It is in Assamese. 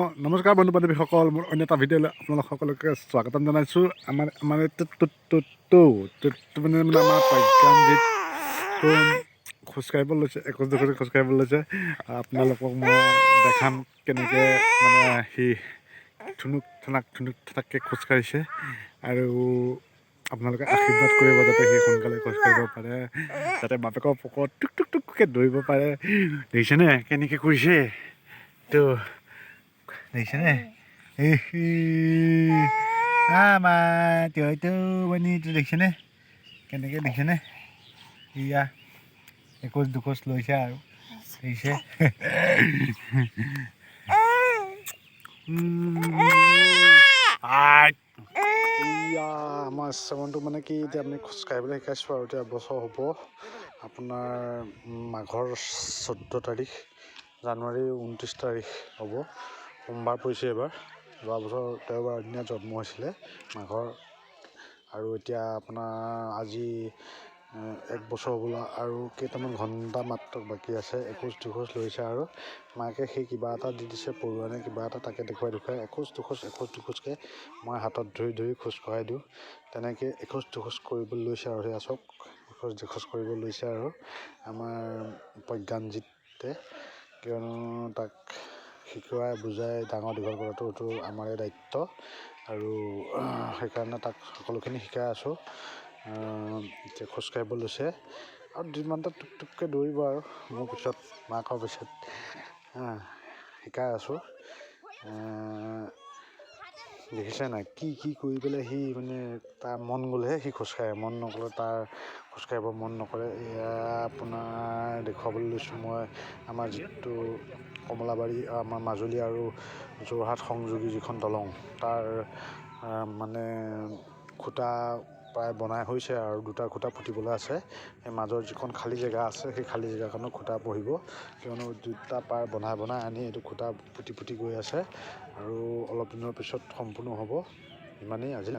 নমস্কাৰ বন্ধু বান্ধৱীসকল, মোৰ অন্য এটা ভিডিঅ'লৈ আপোনালোক সকলোকে স্বাগতম জনাইছোঁ। আমাৰ মানে আমাৰ প্ৰজ্ঞানজিৎ খোজকাঢ়িব লৈছে, একোচ দুখোজ খোজকাঢ়িব লৈছে। আপোনালোকক মই দেখাম কেনেকৈ মানে সি ঠুনুক ঠানাককৈ খোজকাঢ়িছে, আৰু আপোনালোকে আশীৰ্বাদ কৰিব যাতে সি সোনকালে খোজকাঢ়িব পাৰে, যাতে বাপেকৰ পকৰত টুক টুক টুককৈ দৌৰিব পাৰে। দেখিছেনে কেনেকৈ কৰিছে? তো দেখিছেনে হয়তো মানে এইটো দেখিছেনে কেনেকৈ দেখিছেনে? ইয়া একোচ দুখোজ লৈছে আৰু দেখিছে। আমাৰ চেমনটো মানে কি, এতিয়া আমি খোজকাঢ়িবলৈ শিকাইছোঁ আৰু এতিয়া বছৰ হ'ব আপোনাৰ মাঘৰ 14 তাৰিখ, জানুৱাৰী 29 তাৰিখ হ'ব, সোমবাৰ পৰিছে এইবাৰ। যোৱা বছৰ দেওবাৰ দিনা জন্ম হৈছিলে মাঘৰ, আৰু এতিয়া আপোনাৰ আজি 1 বছৰ হ'বলৈ আৰু কেইটামান ঘণ্টা মাত্ৰ বাকী আছে। একোচ দুখোজ লৈছে আৰু মাকে সেই কিবা এটা দি দিছে, পৰুৱা নে কিবা এটা, তাকে দেখুৱাই একোচ দুখোজকৈ মই হাতত ধৰি খোজ কঢ়াই দিওঁ। তেনেকৈ একোচ দুখোজ কৰিব লৈছে আৰু সেয়া চাওক, একোচ দুখোজ কৰিব লৈছে আৰু আমাৰ প্ৰজ্ঞানজিতে, কিয়নো তাক শিকোৱাই বুজাই ডাঙৰ দীঘল কৰাটো এইটো আমাৰে দায়িত্ব, আৰু সেইকাৰণে তাক সকলোখিনি শিকাই আছোঁ। এতিয়া খোজকাঢ়িব লৈছে আৰু দুদিনমানতে টুক টুককৈ দৌৰিব আৰু মোৰ পিছত, মাকৰ পিছত শিকাই আছোঁ। দেখিছে নাই কি কৰি পেলাই সি মানে তাৰ মন গ'লেহে সি খোজকাঢ়ে, মন নগ'লে তাৰ খোজকাঢ়িব মন নকৰে। এয়া আপোনাৰ দেখুৱাবলৈ লৈছোঁ মই আমাৰ যিটো কমলাবাৰী, আমাৰ মাজুলী আৰু যোৰহাট সংযোগী যিখন দলং, তাৰ মানে খুঁটা প্ৰায় বনাই হৈছে আৰু 2টা খুঁটা পুতিবলৈ আছে। সেই মাজৰ যিখন খালী জেগা আছে, সেই খালী জেগাখনত খুঁটা বহিব, কিয়নো 2টা পাৰ বনাই আনি এইটো খুঁটা পুতি গৈ আছে, আৰু অলপ দিনৰ পিছত সম্পূৰ্ণ হ'ব। ইমানেই আজি।